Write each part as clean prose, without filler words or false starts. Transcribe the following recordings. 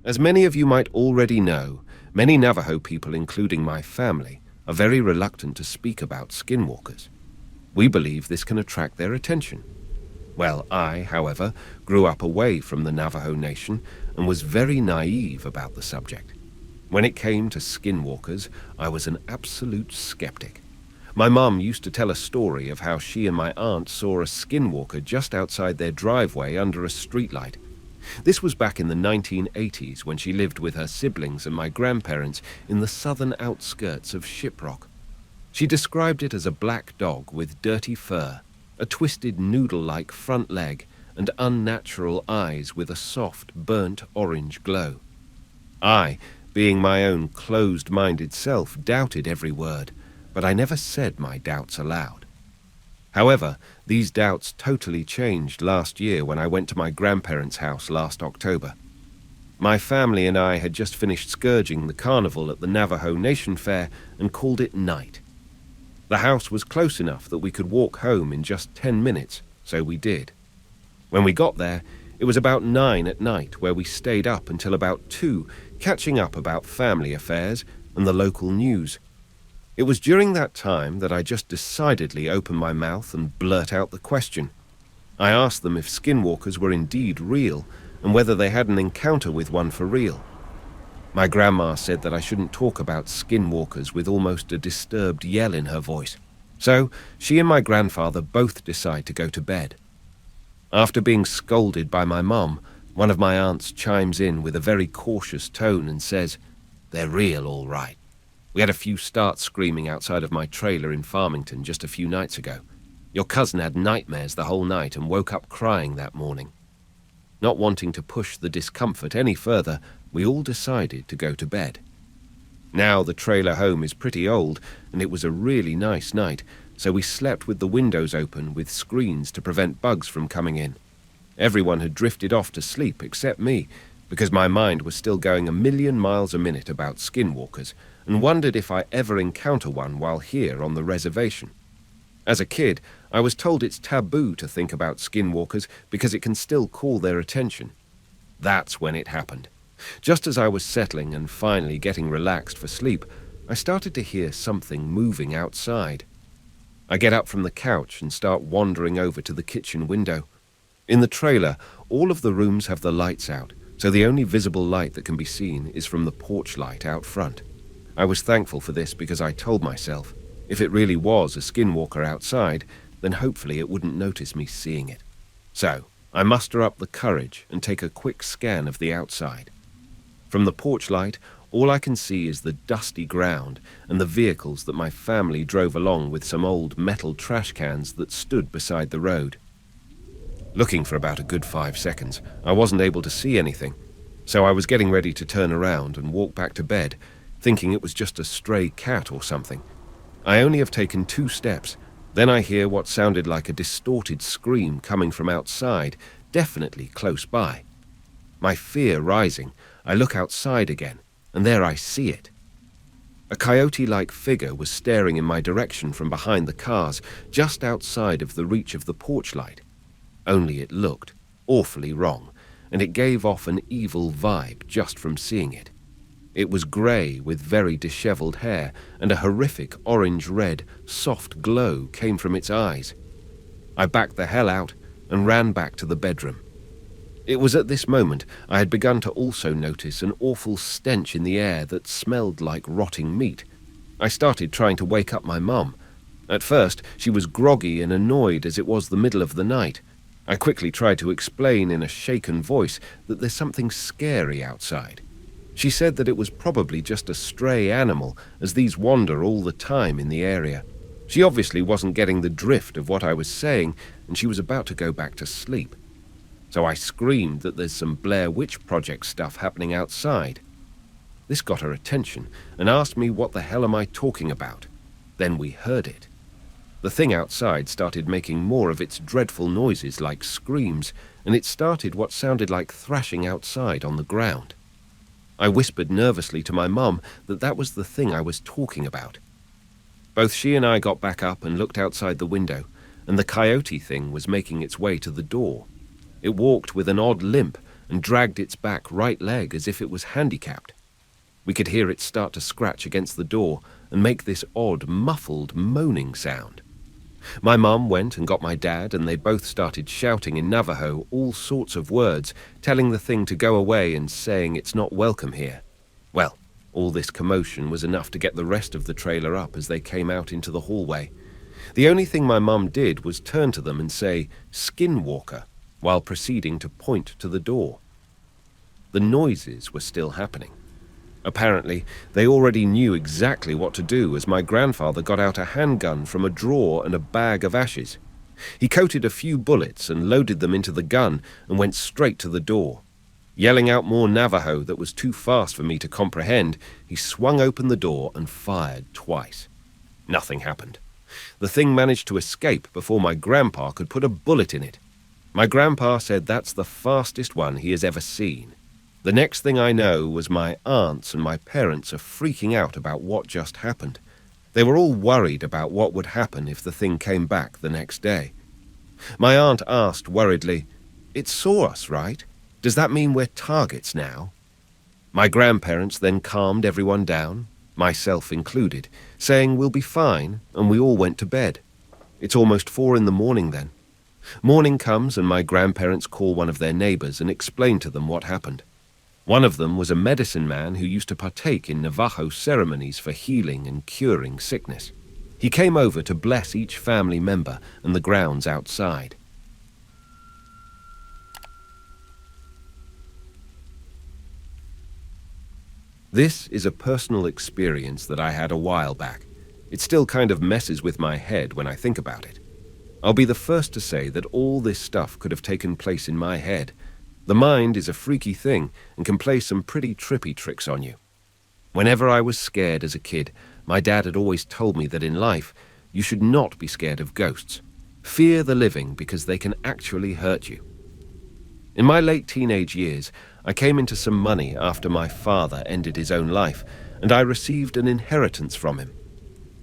As many of you might already know, many Navajo people, including my family, are very reluctant to speak about skinwalkers. We believe this can attract their attention. Well, I, however, grew up away from the Navajo Nation and was very naive about the subject. When it came to skinwalkers, I was an absolute skeptic. My mum used to tell a story of how she and my aunt saw a skinwalker just outside their driveway under a streetlight. This was back in the 1980s when she lived with her siblings and my grandparents in the southern outskirts of Shiprock. She described it as a black dog with dirty fur, a twisted noodle-like front leg, and unnatural eyes with a soft, burnt orange glow. I, being my own closed-minded self, doubted every word, but I never said my doubts aloud. However, these doubts totally changed last year when I went to my grandparents' house last October. My family and I had just finished scourging the carnival at the Navajo Nation Fair and called it night. The house was close enough that we could walk home in just 10 minutes, so we did. When we got there, it was about 9 at night, where we stayed up until about 2, catching up about family affairs and the local news. It was during that time that I just decidedly opened my mouth and blurt out the question. I asked them if skinwalkers were indeed real and whether they had an encounter with one for real. My grandma said that I shouldn't talk about skinwalkers with almost a disturbed yell in her voice. So she and my grandfather both decide to go to bed. After being scolded by my mum, one of my aunts chimes in with a very cautious tone and says, "They're real, all right. We had a few start screaming outside of my trailer in Farmington just a few nights ago. Your cousin had nightmares the whole night and woke up crying that morning." Not wanting to push the discomfort any further, we all decided to go to bed. Now the trailer home is pretty old, and it was a really nice night, so we slept with the windows open with screens to prevent bugs from coming in. Everyone had drifted off to sleep except me, because my mind was still going a million miles a minute about skinwalkers, and wondered if I ever encounter one while here on the reservation. As a kid, I was told it's taboo to think about skinwalkers because it can still call their attention. That's when it happened. Just as I was settling and finally getting relaxed for sleep, I started to hear something moving outside. I get up from the couch and start wandering over to the kitchen window. In the trailer, all of the rooms have the lights out, so the only visible light that can be seen is from the porch light out front. I was thankful for this because I told myself, if it really was a skinwalker outside, then hopefully it wouldn't notice me seeing it. So, I muster up the courage and take a quick scan of the outside. From the porch light, all I can see is the dusty ground and the vehicles that my family drove along with some old metal trash cans that stood beside the road. Looking for about a good 5 seconds, I wasn't able to see anything, so I was getting ready to turn around and walk back to bed, thinking it was just a stray cat or something. I only have taken 2 steps, then I hear what sounded like a distorted scream coming from outside, definitely close by. My fear rising, I look outside again, and there I see it. A coyote-like figure was staring in my direction from behind the cars, just outside of the reach of the porch light. Only it looked awfully wrong, and it gave off an evil vibe just from seeing it. It was grey with very disheveled hair, and a horrific orange-red, soft glow came from its eyes. I backed the hell out and ran back to the bedroom. It was at this moment I had begun to also notice an awful stench in the air that smelled like rotting meat. I started trying to wake up my mum. At first, she was groggy and annoyed as it was the middle of the night. I quickly tried to explain in a shaken voice that there's something scary outside. She said that it was probably just a stray animal, as these wander all the time in the area. She obviously wasn't getting the drift of what I was saying, and she was about to go back to sleep. So I screamed that there's some Blair Witch Project stuff happening outside. This got her attention and asked me what the hell am I talking about. Then we heard it. The thing outside started making more of its dreadful noises like screams, and it started what sounded like thrashing outside on the ground. I whispered nervously to my mum that that was the thing I was talking about. Both she and I got back up and looked outside the window, and the coyote thing was making its way to the door. It walked with an odd limp and dragged its back right leg as if it was handicapped. We could hear it start to scratch against the door and make this odd, muffled, moaning sound. My mum went and got my dad, and they both started shouting in Navajo all sorts of words, telling the thing to go away and saying it's not welcome here. Well, all this commotion was enough to get the rest of the trailer up as they came out into the hallway. The only thing my mum did was turn to them and say, "Skinwalker," while proceeding to point to the door. The noises were still happening. Apparently, they already knew exactly what to do as my grandfather got out a handgun from a drawer and a bag of ashes. He coated a few bullets and loaded them into the gun and went straight to the door. Yelling out more Navajo that was too fast for me to comprehend, he swung open the door and fired twice. Nothing happened. The thing managed to escape before my grandpa could put a bullet in it. My grandpa said that's the fastest one he has ever seen. The next thing I know was my aunts and my parents are freaking out about what just happened. They were all worried about what would happen if the thing came back the next day. My aunt asked worriedly, "It saw us, right? Does that mean we're targets now?" My grandparents then calmed everyone down, myself included, saying we'll be fine, and we all went to bed. It's almost 4 a.m. then. Morning comes and my grandparents call one of their neighbors and explain to them what happened. One of them was a medicine man who used to partake in NAVAJO ceremonies for healing and curing sickness. He came over to bless each family member and the grounds outside. This is a personal experience that I had a while back. It still kind of messes with my head when I think about it. I'll be the first to say that all this stuff could have taken place in my head. The mind is a freaky thing and can play some pretty trippy tricks on you. Whenever I was scared as a kid, my dad had always told me that in life, you should not be scared of ghosts. Fear the living because they can actually hurt you. In my late teenage years, I came into some money after my father ended his own life, and I received an inheritance from him.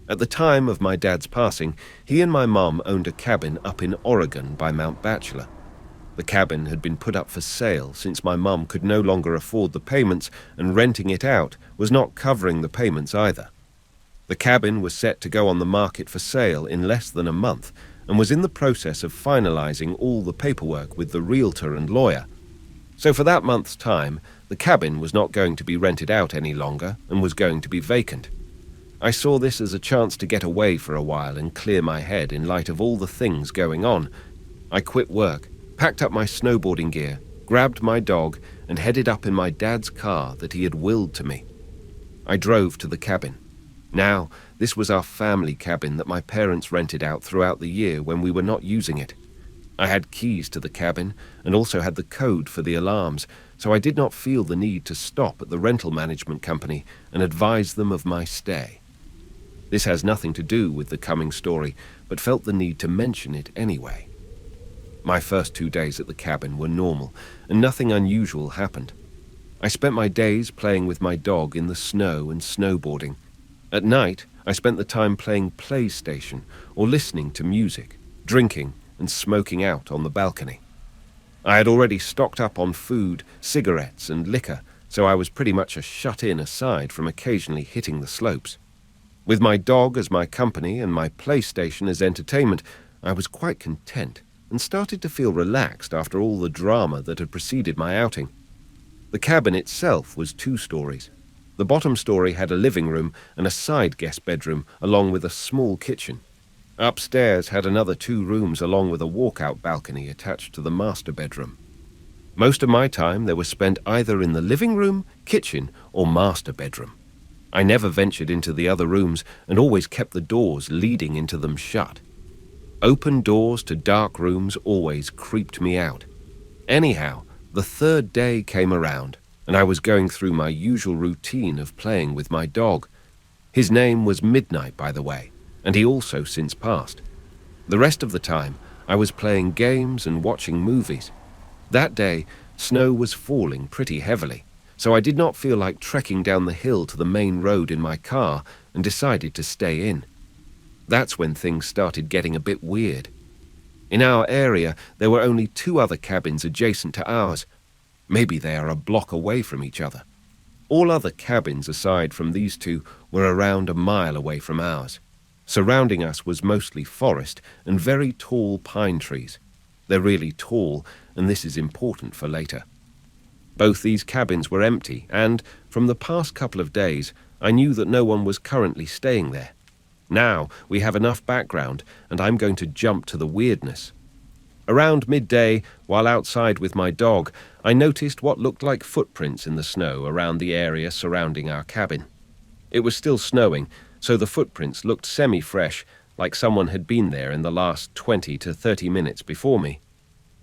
At the time of my dad's passing, he and my mom owned a cabin up in Oregon by Mount Bachelor. The cabin had been put up for sale since my mum could no longer afford the payments, and renting it out was not covering the payments either. The cabin was set to go on the market for sale in less than a month and was in the process of finalizing all the paperwork with the realtor and lawyer. So for that month's time, the cabin was not going to be rented out any longer and was going to be vacant. I saw this as a chance to get away for a while and clear my head in light of all the things going on. I quit work, packed up my snowboarding gear, grabbed my dog, and headed up in my dad's car that he had willed to me. I drove to the cabin. Now, this was our family cabin that my parents rented out throughout the year when we were not using it. I had keys to the cabin and also had the code for the alarms, so I did not feel the need to stop at the rental management company and advise them of my stay. This has nothing to do with the coming story, but felt the need to mention it anyway. My first 2 days at the cabin were normal, and nothing unusual happened. I spent my days playing with my dog in the snow and snowboarding. At night, I spent the time playing PlayStation or listening to music, drinking, and smoking out on the balcony. I had already stocked up on food, cigarettes, and liquor, so I was pretty much a shut-in aside from occasionally hitting the slopes. With my dog as my company and my PlayStation as entertainment, I was quite content and started to feel relaxed after all the drama that had preceded my outing. The cabin itself was 2 stories. The bottom story had a living room and a side guest bedroom, along with a small kitchen. Upstairs had another 2 rooms along with a walkout balcony attached to the master bedroom. Most of my time there was spent either in the living room, kitchen, or master bedroom. I never ventured into the other rooms and always kept the doors leading into them shut. Open doors to dark rooms always creeped me out. Anyhow, the 3rd day came around, and I was going through my usual routine of playing with my dog. His name was Midnight, by the way, and he also since passed. The rest of the time, I was playing games and watching movies. That day, snow was falling pretty heavily, so I did not feel like trekking down the hill to the main road in my car and decided to stay in. That's when things started getting a bit weird. In our area, there were only 2 other cabins adjacent to ours. Maybe they are a block away from each other. All other cabins aside from these two were around a mile away from ours. Surrounding us was mostly forest and very tall pine trees. They're really tall, and this is important for later. Both these cabins were empty, and from the past couple of days, I knew that no one was currently staying there. Now we have enough background, and I'm going to jump to the weirdness. Around midday, while outside with my dog, I noticed what looked like footprints in the snow around the area surrounding our cabin. It was still snowing, so the footprints looked semi-fresh, like someone had been there in the last 20 to 30 minutes before me.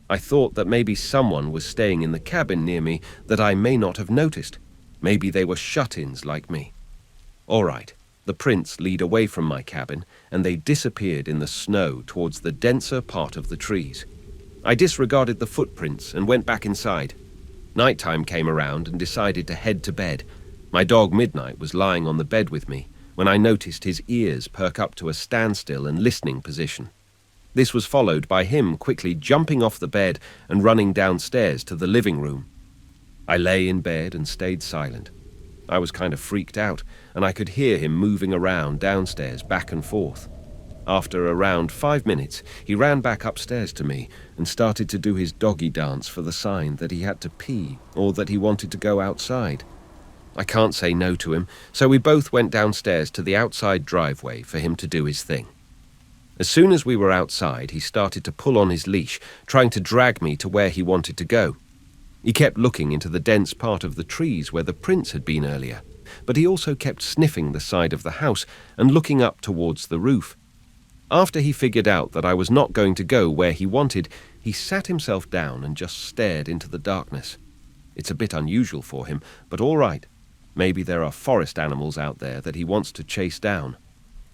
I thought that maybe someone was staying in the cabin near me that I may not have noticed. Maybe they were shut-ins like me. All right, the prints lead away from my cabin, and they disappeared in the snow towards the denser part of the trees. I disregarded the footprints and went back inside. Nighttime came around and decided to head to bed. My dog Midnight was lying on the bed with me when I noticed his ears perk up to a standstill and listening position. This was followed by him quickly jumping off the bed and running downstairs to the living room. I lay in bed and stayed silent. I was kind of freaked out, and I could hear him moving around downstairs back and forth. After around 5 minutes, he ran back upstairs to me and started to do his doggy dance for the sign that he had to pee or that he wanted to go outside. I can't say no to him, so we both went downstairs to the outside driveway for him to do his thing. As soon as we were outside, he started to pull on his leash, trying to drag me to where he wanted to go. He kept looking into the dense part of the trees where the prints had been earlier, but he also kept sniffing the side of the house and looking up towards the roof. After he figured out that I was not going to go where he wanted, he sat himself down and just stared into the darkness. It's a bit unusual for him, but all right. Maybe there are forest animals out there that he wants to chase down.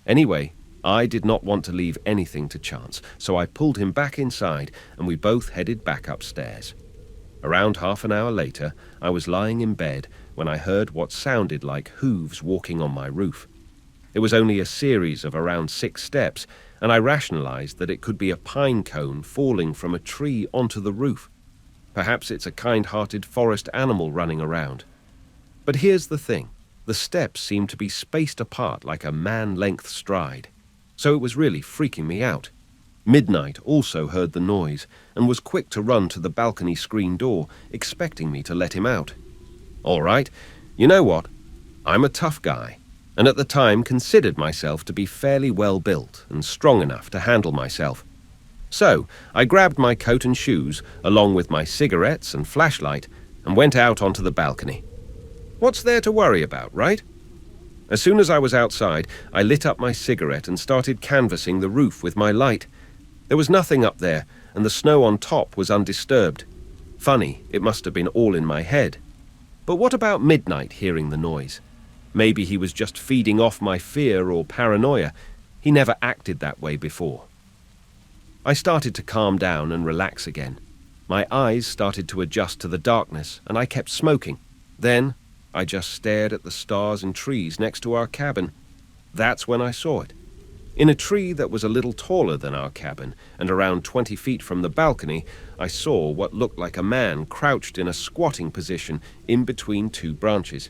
Anyway, I did not want to leave anything to chance, so I pulled him back inside and we both headed back upstairs. Around half an hour later, I was lying in bed when I heard what sounded like hooves walking on my roof. It was only a series of around 6 steps, and I rationalized that it could be a pine cone falling from a tree onto the roof. Perhaps it's a kind-hearted forest animal running around. But here's the thing. The steps seemed to be spaced apart like a man-length stride, so it was really freaking me out. Midnight also heard the noise and was quick to run to the balcony screen door, expecting me to let him out. All right, you know what? I'm a tough guy, and at the time considered myself to be fairly well built and strong enough to handle myself. So I grabbed my coat and shoes, along with my cigarettes and flashlight, and went out onto the balcony. What's there to worry about, right? As soon as I was outside, I lit up my cigarette and started canvassing the roof with my light. There was nothing up there, and the snow on top was undisturbed. Funny, it must have been all in my head. But what about Midnight hearing the noise? Maybe he was just feeding off my fear or paranoia. He never acted that way before. I started to calm down and relax again. My eyes started to adjust to the darkness, and I kept smoking. Then I just stared at the stars and trees next to our cabin. That's when I saw it. In a tree that was a little taller than our cabin and around 20 feet from the balcony, I saw what looked like a man crouched in a squatting position in between 2 branches.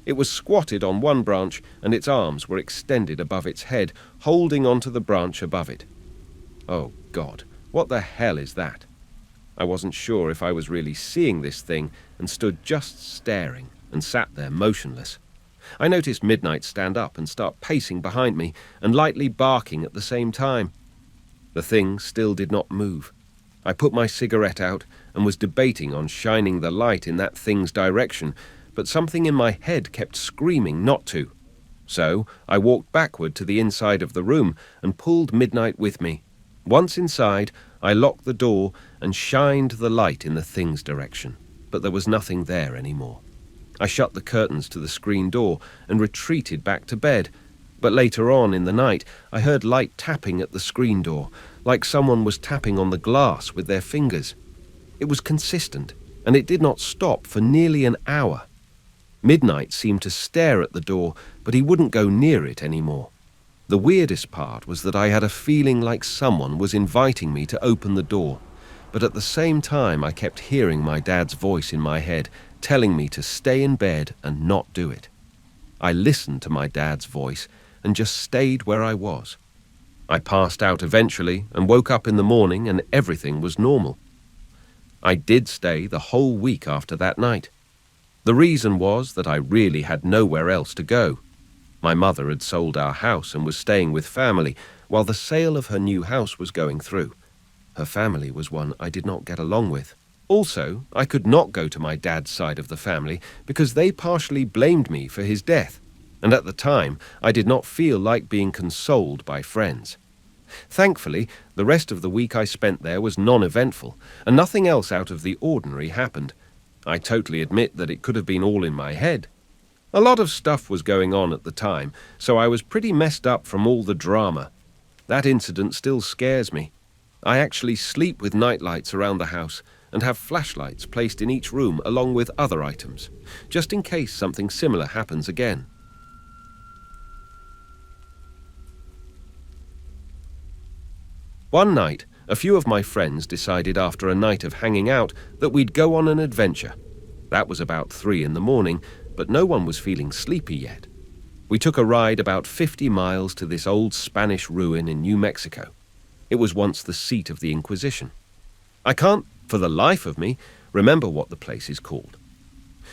It was squatted on one branch and its arms were extended above its head, holding onto the branch above it. Oh God, what the hell is that? I wasn't sure if I was really seeing this thing and stood just staring and sat there motionless. I noticed Midnight stand up and start pacing behind me and lightly barking at the same time. The thing still did not move. I put my cigarette out and was debating on shining the light in that thing's direction, but something in my head kept screaming not to. So I walked backward to the inside of the room and pulled Midnight with me. Once inside, I locked the door and shined the light in the thing's direction, but there was nothing there anymore. I shut the curtains to the screen door and retreated back to bed, but later on in the night I heard light tapping at the screen door, like someone was tapping on the glass with their fingers. It was consistent, and it did not stop for nearly an hour. Midnight seemed to stare at the door, but he wouldn't go near it anymore. The weirdest part was that I had a feeling like someone was inviting me to open the door, but at the same time I kept hearing my dad's voice in my head telling me to stay in bed and not do it. I listened to my dad's voice and just stayed where I was. I passed out eventually and woke up in the morning and everything was normal. I did stay the whole week after that night. The reason was that I really had nowhere else to go. My mother had sold our house and was staying with family while the sale of her new house was going through. Her family was one I did not get along with. Also, I could not go to my dad's side of the family because they partially blamed me for his death, and at the time I did not feel like being consoled by friends. Thankfully, the rest of the week I spent there was non-eventful, and nothing else out of the ordinary happened. I totally admit that it could have been all in my head. A lot of stuff was going on at the time, so I was pretty messed up from all the drama. That incident still scares me. I actually sleep with nightlights around the house and have flashlights placed in each room along with other items, just in case something similar happens again. One night, a few of my friends decided after a night of hanging out that we'd go on an adventure. That was about 3 in the morning, but no one was feeling sleepy yet. We took a ride about 50 miles to this old Spanish ruin in New Mexico. It was once the seat of the Inquisition. I can't, for the life of me, remember what the place is called.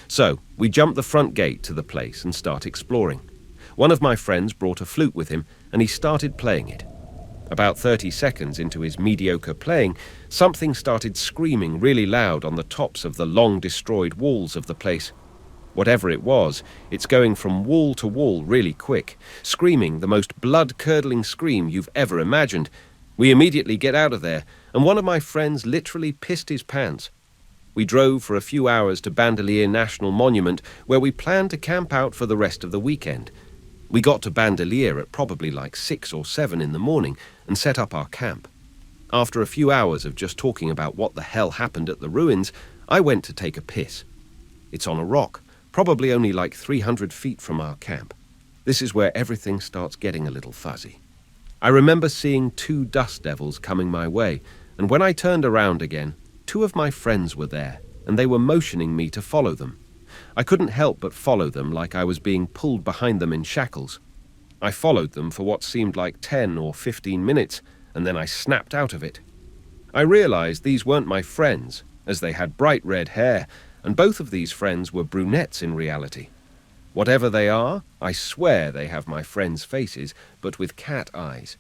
So, we jumped the front gate to the place and start exploring. One of my friends brought a flute with him, and he started playing it. About 30 seconds into his mediocre playing, something started screaming really loud on the tops of the long-destroyed walls of the place. Whatever it was, it's going from wall to wall really quick, screaming the most blood-curdling scream you've ever imagined. We immediately get out of there, and one of my friends literally pissed his pants. We drove for a few hours to Bandelier National Monument, where we planned to camp out for the rest of the weekend. We got to Bandelier at probably like 6 or 7 in the morning and set up our camp. After a few hours of just talking about what the hell happened at the ruins, I went to take a piss. It's on a rock, probably only like 300 feet from our camp. This is where everything starts getting a little fuzzy. I remember seeing 2 dust devils coming my way, and when I turned around again, 2 of my friends were there, and they were motioning me to follow them. I couldn't help but follow them like I was being pulled behind them in shackles. I followed them for what seemed like 10 or 15 minutes, and then I snapped out of it. I realized these weren't my friends, as they had bright red hair, and both of these friends were brunettes in reality. Whatever they are, I swear they have my friends' faces, but with cat eyes.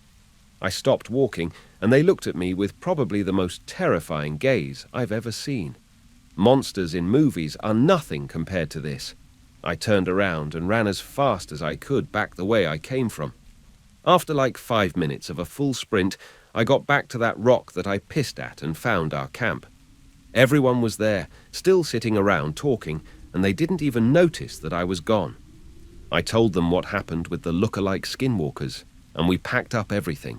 I stopped walking, and they looked at me with probably the most terrifying gaze I've ever seen. Monsters in movies are nothing compared to this. I turned around and ran as fast as I could back the way I came from. After like 5 minutes of a full sprint, I got back to that rock that I pissed at and found our camp. Everyone was there, still sitting around talking, and they didn't even notice that I was gone. I told them what happened with the look-alike Skinwalkers, and we packed up everything.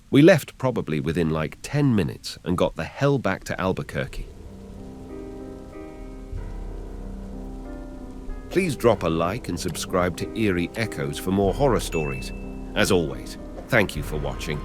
We left probably within like 10 minutes and got the hell back to Albuquerque. Please drop a like and subscribe to Eerie Echoes for more horror stories. As always, thank you for watching.